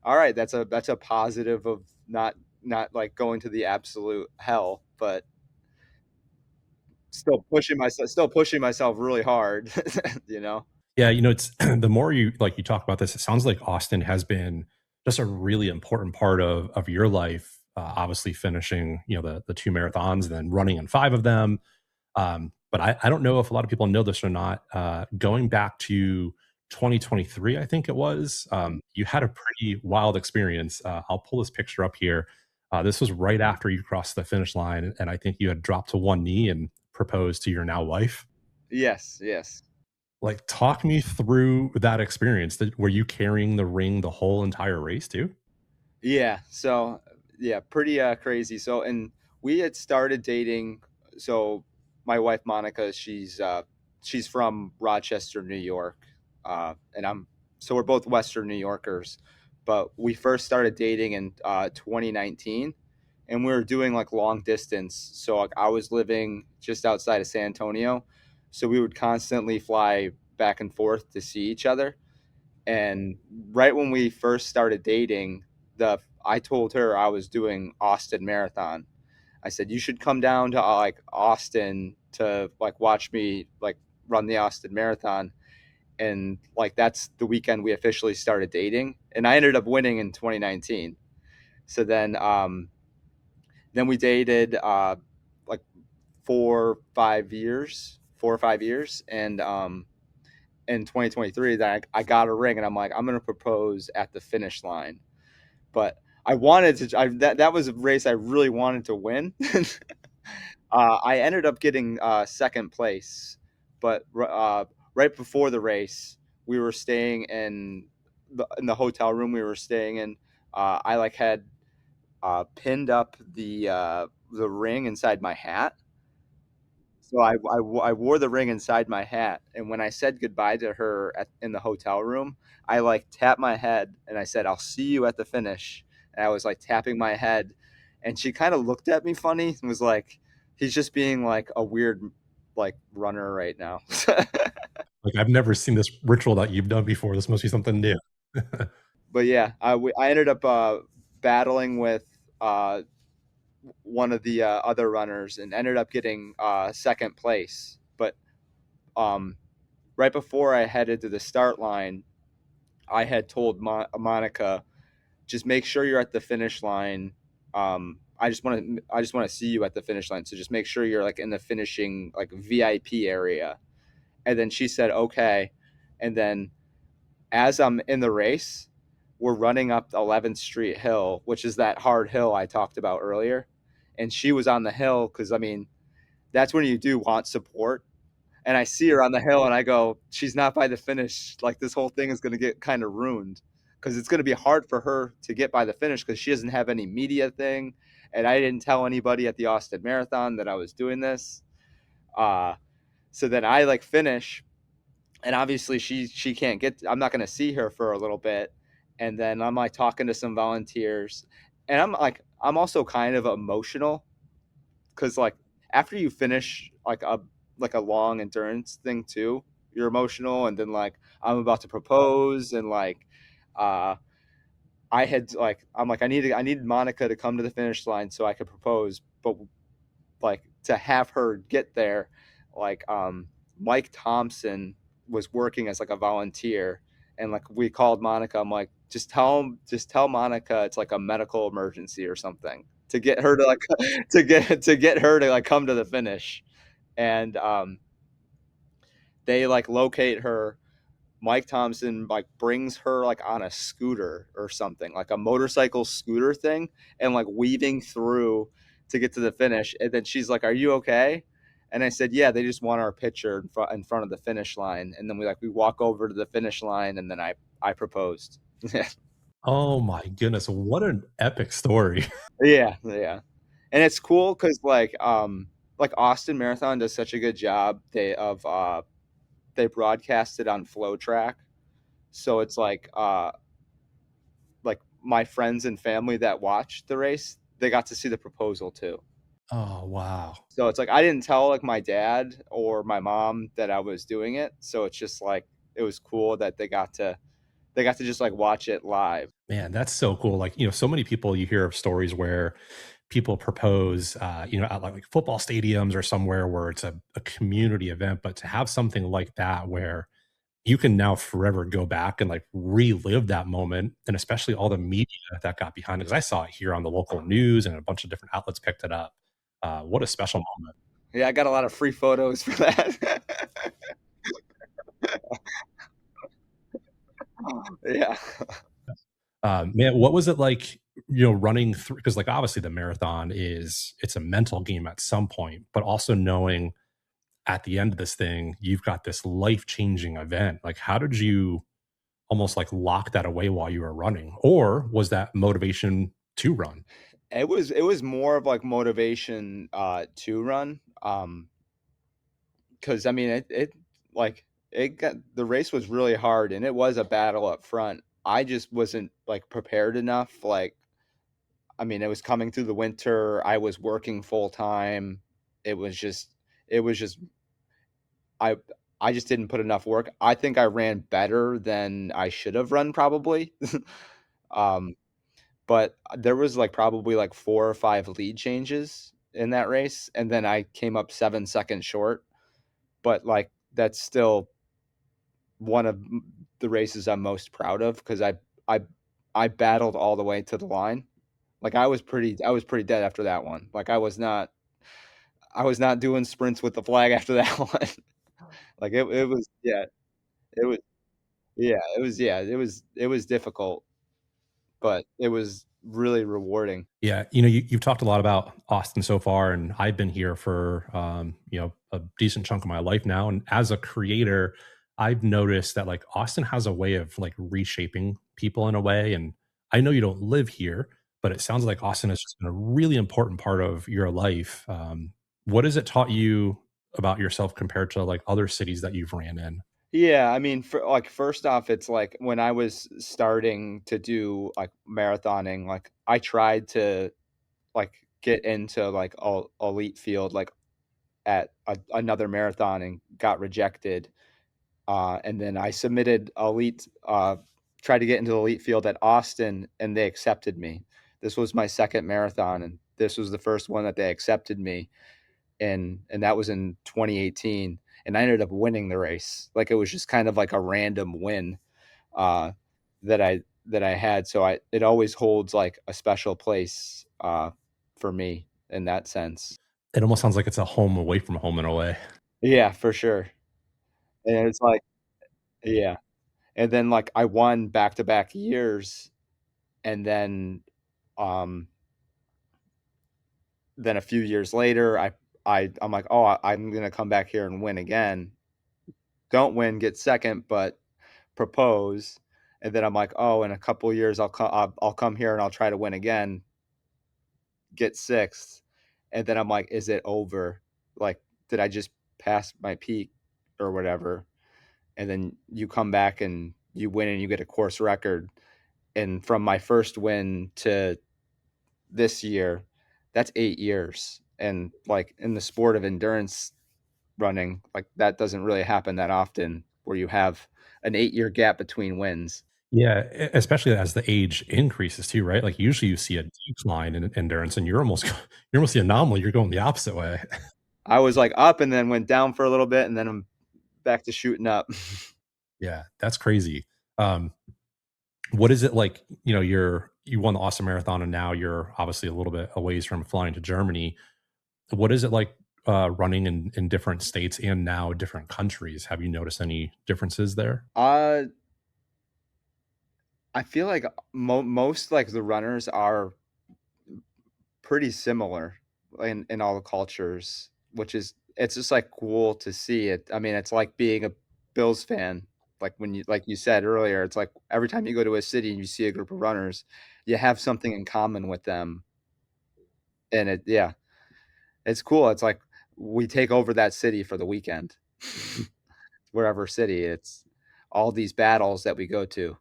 all right, that's a positive of not like going to the absolute hell, but still pushing myself really hard, you know? Yeah, it's the more you talk about this, it sounds like Austin has been just a really important part of your life. Obviously, finishing the two marathons and then running in five of them. But I don't know if a lot of people know this or not. Going back to 2023, I think it was, you had a pretty wild experience. I'll pull this picture up here. This was right after you crossed the finish line, and I think you had dropped to one knee and proposed to your now wife. Yes, yes. Like, talk me through that experience. Were you carrying the ring the whole entire race too? Yeah, so yeah, pretty crazy. So, and we had started dating. So my wife Monica, she's from Rochester, New York, and so we're both Western New Yorkers, but we first started dating in 2019, and we were doing like long distance. So like I was living just outside of San Antonio, so we would constantly fly back and forth to see each other. And right when we first started dating, the I told her I was doing Austin Marathon. I said you should come down to like Austin to like watch me like run the Austin Marathon. And like that's the weekend we officially started dating. And I ended up winning in 2019. So then we dated like 4 or 5 years, and in 2023 that I got a ring, and I'm like, I'm gonna propose at the finish line. But I wanted to. That was a race I really wanted to win. I ended up getting second place, but right before the race, we were staying in the hotel room we were staying in. I like had pinned up the ring inside my hat. So I wore the ring inside my hat, and when I said goodbye to her in the hotel room, I like tapped my head and I said, "I'll see you at the finish." And I was like tapping my head, and she kind of looked at me funny and was like, "He's just being like a weird like runner right now." Like, I've never seen this ritual that you've done before. This must be something new. But yeah, I ended up battling with uh, one of the other runners and ended up getting second place. But um, right before I headed to the start line, I had told Monica, just make sure you're at the finish line. I just want to see you at the finish line. So just make sure you're like in the finishing like VIP area. And then she said, okay. And then as I'm in the race, we're running up 11th Street Hill, which is that hard hill I talked about earlier. And she was on the hill because, I mean, that's when you do want support. And I see her on the hill and I go, she's not by the finish. Like this whole thing is going to get kind of ruined, because it's going to be hard for her to get by the finish because she doesn't have any media thing. And I didn't tell anybody at the Austin Marathon that I was doing this. Uh, so then I like finish, and obviously she can't get, I'm not going to see her for a little bit. And then I'm like talking to some volunteers, and I'm also kind of emotional, because like after you finish like a long endurance thing too, you're emotional. And then like I'm about to propose, and like uh I'm like I need Monica to come to the finish line so I could propose. But like to have her get there, like Mike Thompson, was working as like a volunteer, and like we called Monica. I'm like, just tell Monica it's like a medical emergency or something to get her to like to get her to like come to the finish. And they like locate her. Mike Thompson like brings her like on a scooter or something, like a motorcycle scooter thing, and like weaving through to get to the finish. And then she's like, "Are you okay?" And I said, "Yeah, they just want our picture in front of the finish line." And then we walk over to the finish line, and then I proposed. Oh my goodness, what an epic story. Yeah, yeah. And it's cool because like Austin Marathon does such a good job. They broadcast it on Flow Track. So it's like my friends and family that watched the race, they got to see the proposal too. Oh, wow. So it's like I didn't tell like my dad or my mom that I was doing it. So it's just like it was cool that they got to just like watch it live. Man, that's so cool. Like, so many people you hear of stories where people propose, at like football stadiums or somewhere where it's a community event, but to have something like that where you can now forever go back and like relive that moment, and especially all the media that got behind it. Because I saw it here on the local news and a bunch of different outlets picked it up. What a special moment. Yeah, I got a lot of free photos for that. Yeah. Man, what was it like, running through? Because like obviously the marathon it's a mental game at some point, but also knowing at the end of this thing, you've got this life-changing event. Like, how did you almost like lock that away while you were running? Or was that motivation to run? It was more of like motivation to run. Because I mean it like it got the race was really hard and it was a battle up front. I just wasn't like prepared enough. Like I mean, it was coming through the winter. I was working full time. It was just it was just I I just didn't put enough work. I think I ran better than I should have run probably. um, but there was like probably like 4 or 5 lead changes in that race, and then I came up 7 seconds short. But like that's still one of the races I'm most proud of because I I battled all the way to the line. Like I was pretty dead after that one. Like I was not doing sprints with the flag after that one. Like it was it was it was difficult, but it was really rewarding. Yeah, you've talked a lot about Austin so far, and I've been here for a decent chunk of my life now. And as a creator, I've noticed that like Austin has a way of like reshaping people in a way. And I know you don't live here, but it sounds like Austin has just been a really important part of your life. What has it taught you about yourself compared to like other cities that you've ran in? Yeah, I mean, for like first off, it's like when I was starting to do like marathoning, like I tried to like get into like elite field like at another marathon and got rejected. And then I submitted elite, tried to get into the elite field at Austin, and they accepted me. This was my second marathon, and this was the first one that they accepted me and that was in 2018. And I ended up winning the race. Like it was just kind of like a random win uh, that I had. So it always holds like a special place for me in that sense. It almost sounds like it's a home away from home in a way. Yeah, for sure. And it's like yeah. And then like I won back to back years, and um then a few years later I'm like, oh, I'm gonna come back here and win again. Don't win, get second, but propose. And then I'm like, oh, in a couple of years I'll come here and I'll try to win again, get sixth. And then I'm like, is it over? Like, did I just pass my peak or whatever? And then you come back and you win and you get a course record. And from my first win to this year, that's 8 years. And like in the sport of endurance running, like that doesn't really happen that often where you have an 8 year gap between wins. Yeah, especially as the age increases too, right? Like usually you see a decline in endurance, and you're almost the anomaly. You're going the opposite way. I was like up and then went down for a little bit and then I'm back to shooting up. Yeah, that's crazy. Um, what is it like? You won the Austin Marathon, and now you're obviously a little bit a ways from flying to Germany. What is it like running in different states and now different countries? Have you noticed any differences there? Uh, I feel like most like the runners are pretty similar in all the cultures, which is it's just like cool to see it. I mean, it's like being a Bills fan. Like when you like you said earlier, it's like every time you go to a city and you see a group of runners, you have something in common with them. And it yeah, it's cool. It's like we take over that city for the weekend. Wherever city, it's all these battles that we go to.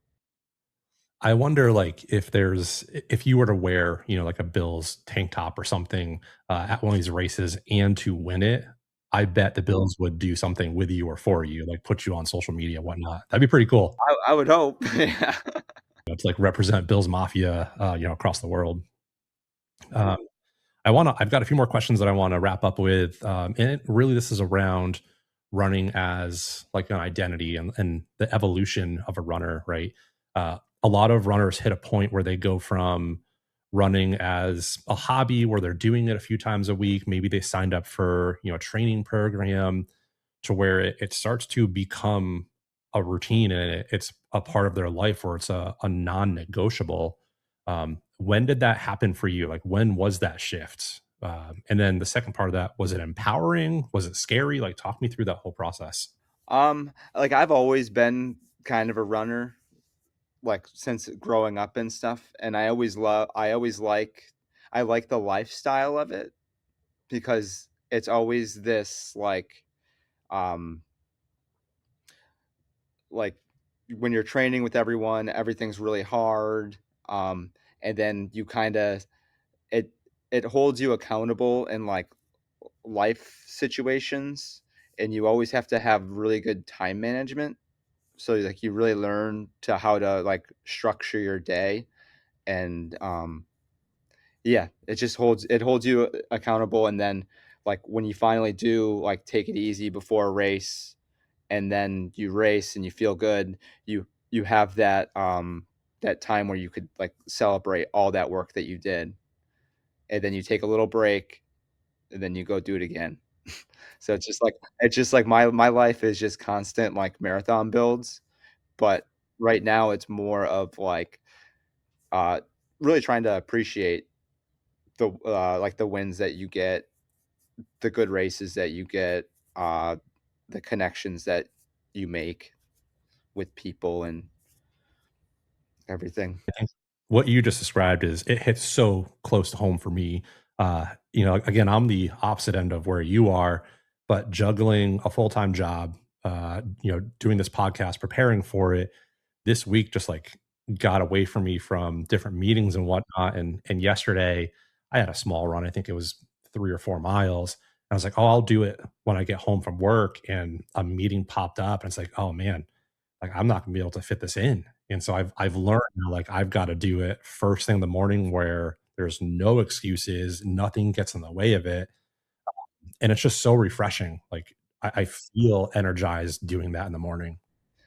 I wonder, like, if you were to wear, like a Bills tank top or something at one of these races and to win it, I bet the Bills would do something with you or for you, like put you on social media, whatnot. That'd be pretty cool. I would hope. Yeah. To like represent Bills Mafia, across the world. Um, I've got a few more questions that I want to wrap up with. And really this is around running as like an identity and the evolution of a runner, right? A lot of runners hit a point where they go from running as a hobby where they're doing it a few times a week. Maybe they signed up for, a training program to where it starts to become a routine and it's a part of their life where it's a non-negotiable. When did that happen for you? Like, when was that shift? And then the second part of that, was it empowering? Was it scary? Like, talk me through that whole process. Like I've always been kind of a runner, like since growing up and stuff, and I like the lifestyle of it because it's always this um like when you're training with everyone, everything's really hard. Um, and then you kind of it it holds you accountable in like life situations, and you always have to have really good time management. So like you really learn to how to like structure your day, and yeah, it holds you accountable. And then like when you finally do like take it easy before a race, and then you race and you feel good, you have that time where you could like celebrate all that work that you did, and then you take a little break, and then you go do it again. So it's just like my life is just constant like marathon builds, but right now it's more of uh really trying to appreciate the like the wins that you get, the good races that you get, uh the connections that you make with people and everything. I think what you just described is it hits so close to home for me. Again, I'm the opposite end of where you are, but juggling a full time job, doing this podcast, preparing for it, this week just like got away from me from different meetings and whatnot. And yesterday I had a small run. I think it was 3 or 4 miles. I was like, oh, I'll do it when I get home from work. And a meeting popped up, and it's like, oh man, like I'm not gonna be able to fit this in. And so I've learned now, like I've got to do it first thing in the morning where there's no excuses, nothing gets in the way of it. And it's just so refreshing. Like I feel energized doing that in the morning.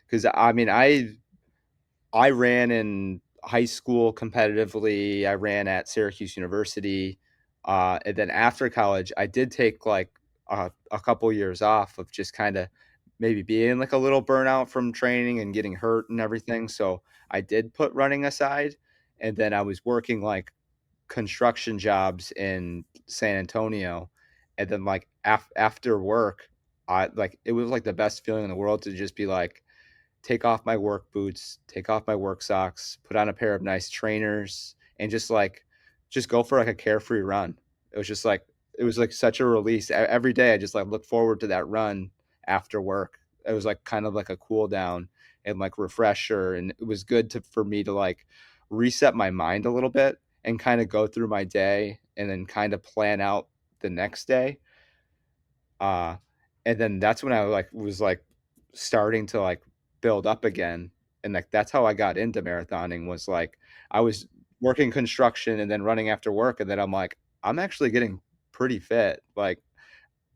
Because I mean, I ran in high school competitively. I ran at Syracuse University, and then after college, I did take like a couple years off of just kind of maybe being like a little burnout from training and getting hurt and everything. So I did put running aside, and then I was working like construction jobs in San Antonio, and then like after work, I like it was like the best feeling in the world to just be like take off my work boots, take off my work socks, put on a pair of nice trainers, and just go for like a carefree run. It was just like it was like such a release. Every day I just like look forward to that run after work. It was like kind of like a cool down and like refresher, and it was good to for me to like reset my mind a little bit and kind of go through my day and then kind of plan out the next day. Uh, and then that's when I like was like starting to like build up again. And like that's how I got into marathoning was like I was working construction and then running after work. And then I'm like, I'm actually getting pretty fit. Like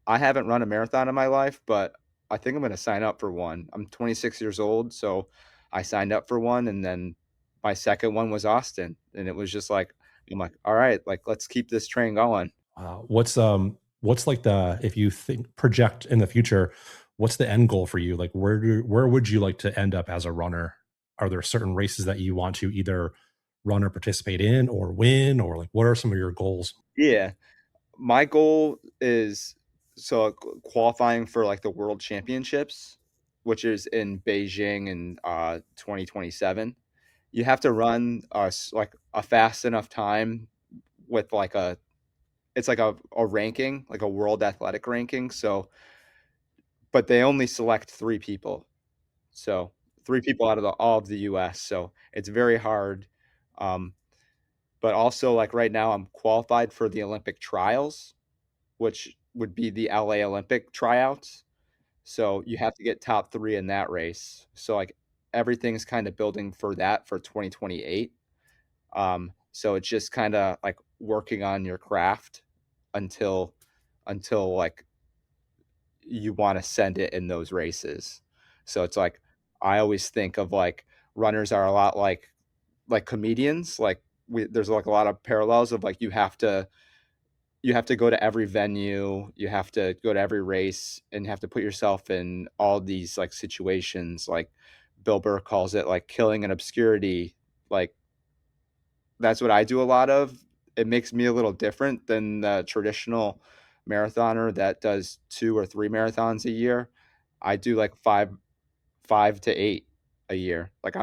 I haven't run a marathon in my life, but I think I'm going to sign up for one. I'm 26 years old, so I signed up for one, and then my second one was Austin, and it was just like I'm like, all right, like let's keep this train going. What's like the if you think project in the future, what's the end goal for you? Like where would you like to end up as a runner? Are there certain races that you want to either run or participate in or win, or like what are some of your goals? Yeah, my goal is qualifying for like the World Championships, which is in Beijing in 2027. You have to run like a fast enough time with like a it's like a ranking, like a world athletic ranking. So, but they only select three people. So three people out of all of the US. So it's very hard. Um, but also like right now I'm qualified for the Olympic trials, which would be the LA Olympic tryouts. So you have to get top three in that race. So like everything's kind of building for that for 2028. So it's just kind of like working on your craft until like you want to send it in those races. So it's like I always think of like runners are a lot like comedians. Like there's like a lot of parallels of like you have to go to every venue, you have to go to every race, and you have to put yourself in all these like situations. Like Bill Burr calls it like killing in obscurity. Like that's what I do a lot of. It makes me a little different than the traditional marathoner that does 2 or 3 marathons a year. I do like five to eight a year. Like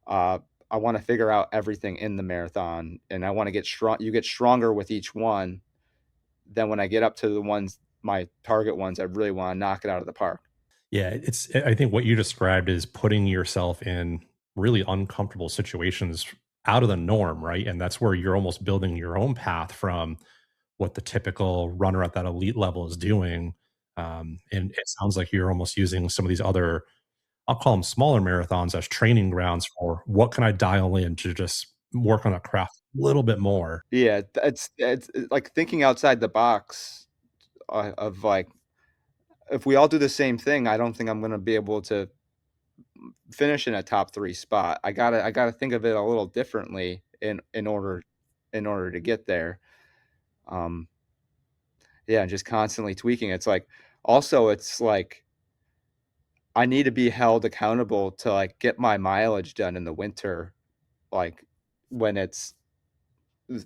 uh I want to figure out everything in the marathon, and I want to get strong. You get stronger with each one. Then when I get up to the ones, my target ones, I really want to knock it out of the park. Yeah, I think what you described is putting yourself in really uncomfortable situations out of the norm, right? And that's where you're almost building your own path from what the typical runner at that elite level is doing. And it sounds like you're almost using some of these other, I'll call them smaller marathons as training grounds for what can I dial in to just work on a craft a little bit more. Yeah, it's like thinking outside the box of like if we all do the same thing, I don't think I'm going to be able to finish in a top 3 spot. I gotta think of it a little differently in order to get there. Um, yeah, and just constantly tweaking. It's like also it's like I need to be held accountable to like get my mileage done in the winter, like when it's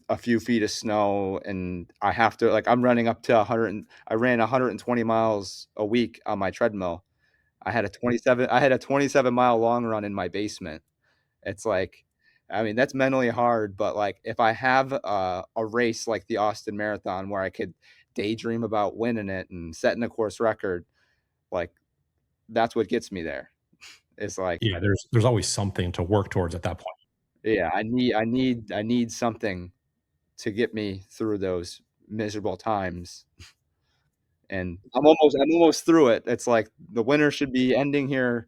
a few feet of snow and I have to like I'm running up to 100 I ran 120 miles a week on my treadmill. I had a 27-mile long run in my basement. It's like I mean, that's mentally hard, but like if I have a race like the Austin Marathon where I could daydream about winning it and setting a course record, like that's what gets me there. It's like, Yeah, there's always something to work towards at that point. yeah, I need something to get me through those miserable times. And I'm almost through it. It's like the winter should be ending here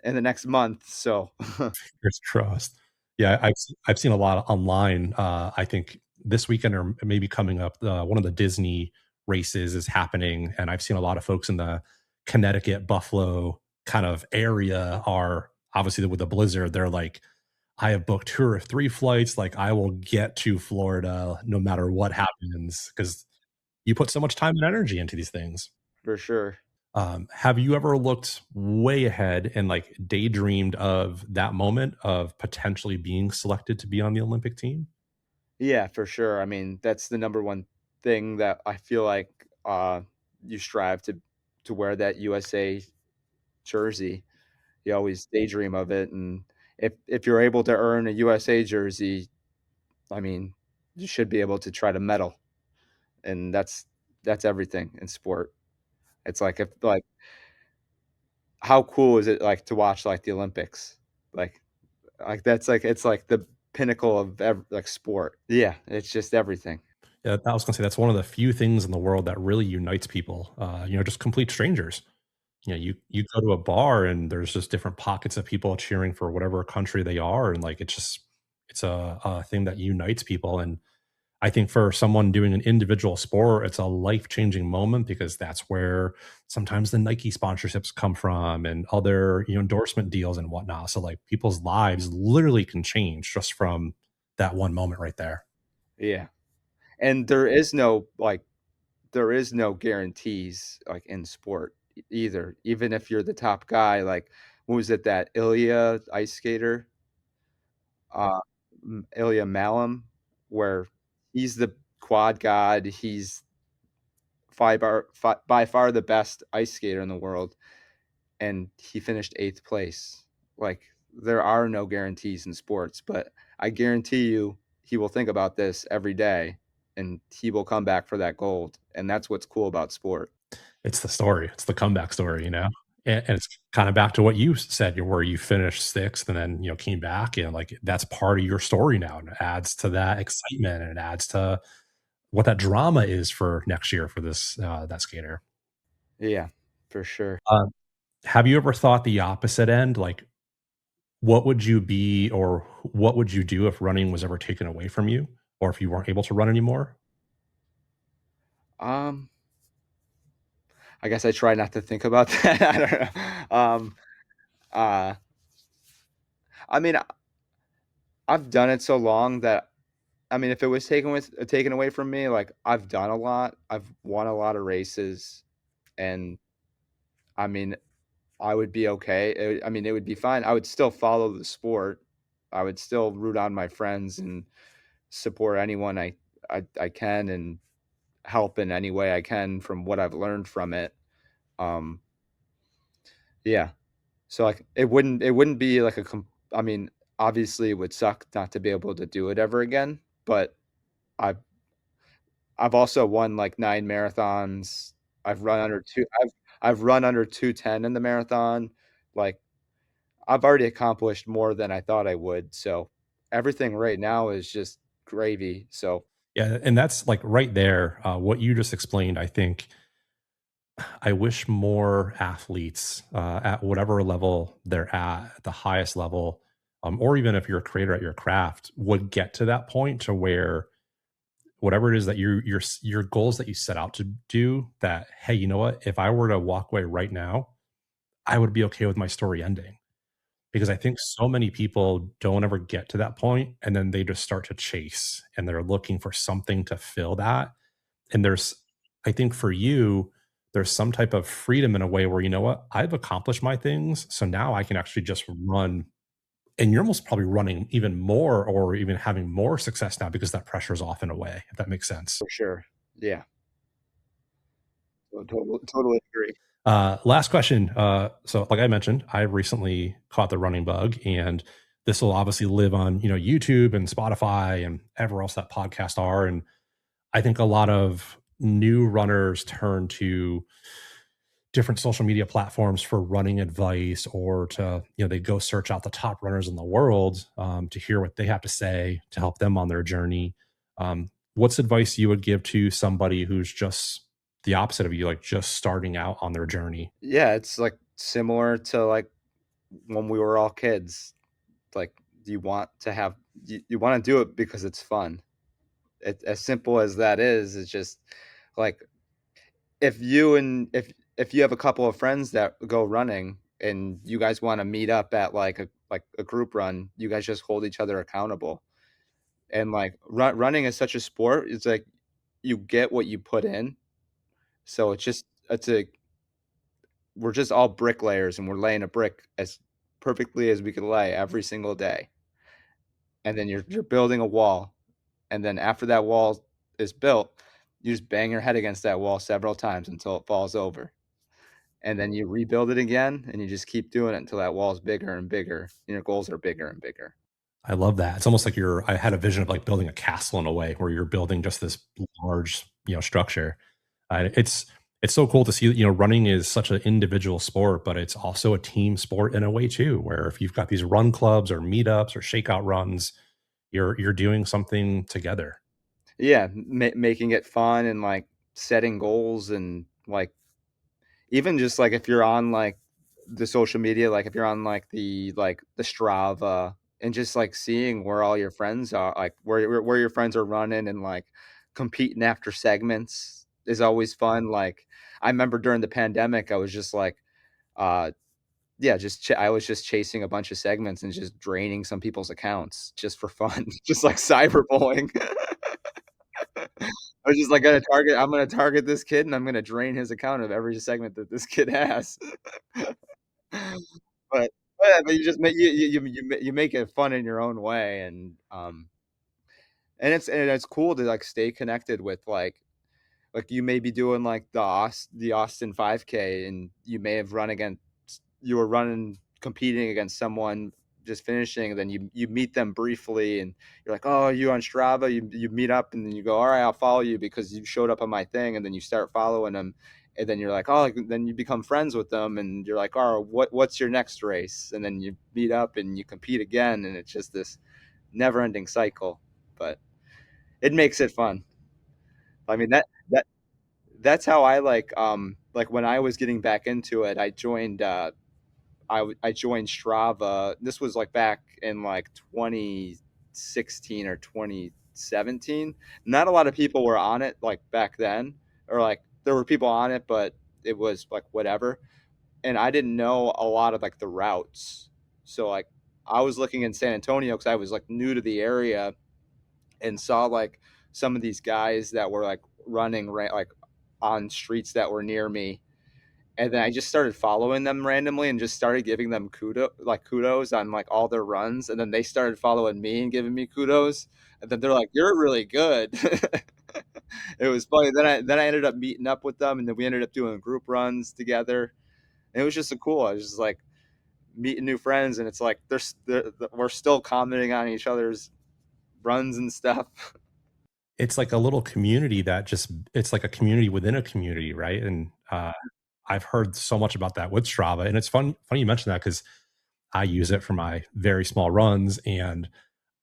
in the next month. So Fingers crossed. Yeah, I've seen a lot online. I think this weekend or maybe coming up, one of the Disney races is happening, and I've seen a lot of folks in the Connecticut, Buffalo kind of area are obviously with the blizzard. They're like, I have booked 2 or 3 flights. Like, I will get to Florida no matter what happens because you put so much time and energy into these things. for sure. Have you ever looked way ahead and like daydreamed of that moment of potentially being selected to be on the Olympic team? Yeah, for sure. I mean, that's the number one thing that I feel like you strive to wear that USA jersey. You always daydream of it, and if you're able to earn a USA jersey, I mean, you should be able to try to medal, and that's everything in sport. It's like if like how cool is it like to watch like the Olympics? Like that's like it's like the pinnacle of like sport. Yeah, it's just everything. Yeah, I was gonna say that's one of the few things in the world that really unites people. Just complete strangers. You go to a bar and there's just different pockets of people cheering for whatever country they are, and like it's a thing that unites people. And I think for someone doing an individual sport, it's a life-changing moment because that's where sometimes the Nike sponsorships come from and other, endorsement deals and whatnot. So like people's lives literally can change just from that one moment right there. Yeah. And there is no guarantees like in sport either. Even if you're the top guy, like what was it that Ilya ice skater, uh, Ilya Malum, where he's the quad god. He's by far the best ice skater in the world, and he finished eighth place. Like there are no guarantees in sports, but I guarantee you, he will think about this every day, and he will come back for that gold. And that's what's cool about sport. It's the story. It's the comeback story, And it's kind of back to what you said, where you finished sixth and then, came back and like that's part of your story now. And it adds to that excitement and it adds to what that drama is for next year for this that skater. Yeah, for sure. Um, have you ever thought the opposite end? Like, what would you be or what would you do if running was ever taken away from you or if you weren't able to run anymore? Um, I guess I try not to think about that. I don't know. Uh, I mean, I've done it so long that I mean, if it was taken away from me, like I've done a lot. I've won a lot of races, and I mean, I would be okay. I mean, it would be fine. I would still follow the sport. I would still root on my friends and support anyone I can and help in any way I can from what I've learned from it. Um, yeah. So like it wouldn't be like I mean, obviously it would suck not to be able to do it ever again, but I've I've also won like 9 marathons. I've run under 2:10 in the marathon. Like I've already accomplished more than I thought I would, so everything right now is just gravy, so Yeah, and that's like right there. What you just explained, I think I wish more athletes at whatever level they're at the highest level, or even if you're a creator at your craft, would get to that point to where whatever it is that your goals that you set out to do, that hey, you know what? If I were to walk away right now, I would be okay with my story ending because I think so many people don't ever get to that point, and then they just start to chase and they're looking for something to fill that. And there's I think for you, there's some type of freedom in a way where, you know what? I've accomplished my things, so now I can actually just run, and you're almost probably running even more or even having more success now because that pressure is off in a way, if that makes sense. for sure. Yeah. Totally agree. Last question. So like I mentioned, I recently caught the running bug, and this will obviously live on, YouTube and Spotify and everywhere else that podcasts are. And I think a lot of new runners turn to different social media platforms for running advice or to, they go search out the top runners in the world to hear what they have to say to help them on their journey. What's advice you would give to somebody who's just the opposite of you, like just starting out on their journey? Yeah, it's, like, similar to, like, when we were all kids. Like, you want to have you wanna do it because it's fun. As simple as that is, it's just, like, if you have a couple of friends that go running and you guys wanna meet up at, like a group run, you guys just hold each other accountable. And, like, running is such a sport, it's like you get what you put in, so it's a we're just all bricklayers, and we're laying a brick as perfectly as we could lay every single day, and then you're building a wall, and then after that wall is built, you just bang your head against that wall several times until it falls over, and then you rebuild it again, and you just keep doing it until that wall is bigger and bigger, and your goals are bigger and bigger. I love that. It's almost like I had a vision of like building a castle in a way where you're building just this large, structure. It's so cool to see that, running is such an individual sport, but it's also a team sport in a way too, where if you've got these run clubs or meetups or shakeout runs, you're doing something together. Yeah, making it fun and, like, setting goals and, like, even just, like, if you're on, like, the social media, like, if you're on, like, the Strava and just like seeing where all your friends are, like where your friends are running and like competing after segments is always fun. Like I remember during the pandemic, I was just like, uh, yeah, I was just chasing a bunch of segments and just draining some people's accounts just for fun, just like cyberbullying. I was just like, I'm gonna target this kid and I'm gonna drain his account of every segment that this kid has. But yeah, but you just make you make it fun in your own way, and it's cool to like stay connected with like you may be doing like the Austin 5K, and you were running competing against someone just finishing, and then you meet them briefly and you're like, oh, you on Strava, you meet up and then you go, all right, I'll follow you because you showed up on my thing, and then you start following them, and then you're like, oh, then you become friends with them and you're like, oh, what's your next race, and then you meet up and you compete again, and it's just this never ending cycle, but it makes it fun. I mean that's how I like when I was getting back into it, I joined Strava. This was like back in like 2016 or 2017. Not a lot of people were on it like back then, or like there were people on it, but it was like whatever. And I didn't know a lot of like the routes. So like I was looking in San Antonio because I was like new to the area, and saw like some of these guys that were like running right like on streets that were near me, and then I just started following them randomly and just started giving them kudos on like all their runs, and then they started following me and giving me kudos, and then they're like, "You're really good." It was funny. Then I ended up meeting up with them, and then we ended up doing group runs together. And it was just so cool. I was just like meeting new friends, and it's like we're still commenting on each other's runs and stuff. It's like a little community that just it's like a community within a community, right? And I've heard so much about that with Strava, and it's funny you mentioned that because I use it for my very small runs, and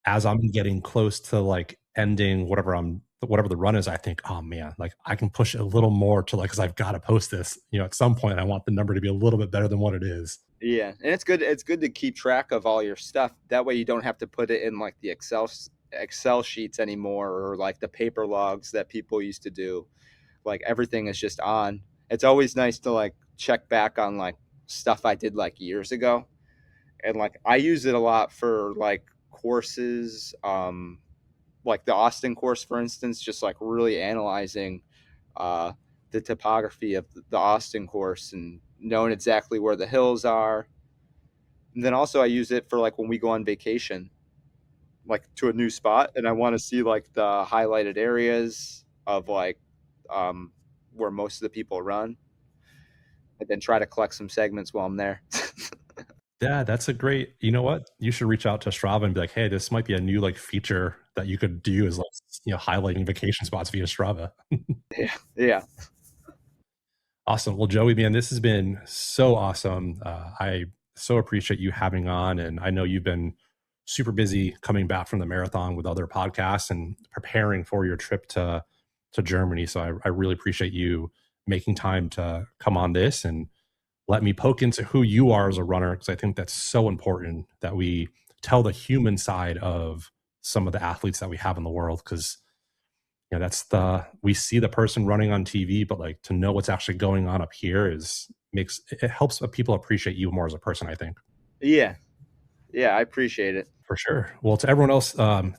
as I'm getting close to like ending whatever the run is, I think, oh man, like I can push it a little more to like because I've got to post this, at some point. I want the number to be a little bit better than what it is. Yeah, and it's good. It's good to keep track of all your stuff. That way, you don't have to put it in like the Excel sheets anymore, or like the paper logs that people used to do. Like everything is just on. It's always nice to like check back on like stuff I did like years ago, and like I use it a lot for like courses, like the Austin course, for instance. Just like really analyzing uh, the topography of the Austin course and knowing exactly where the hills are. And then also I use it for like when we go on vacation, like to a new spot, and I want to see like the highlighted areas of like um, where most of the people run, and then try to collect some segments while I'm there. Yeah, that's a great. You know what? You should reach out to Strava and be like, "Hey, this might be a new like feature that you could do is like highlighting vacation spots via Strava." Yeah, yeah, Awesome. Well, Joey, man, this has been so awesome. I so appreciate you having on, and I know you've been super busy coming back from the marathon with other podcasts and preparing for your trip to Germany. So I really appreciate you making time to come on this and let me poke into who you are as a runner, because I think that's so important that we tell the human side of some of the athletes that we have in the world, because that's we see the person running on TV, but like to know what's actually going on up here it helps people appreciate you more as a person, I think. yeah, yeah. I appreciate it. For sure. Well, to everyone else,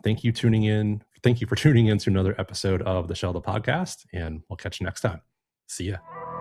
thank you tuning in. Thank you for tuning in to another episode of the Shellda Podcast, and we'll catch you next time. See ya.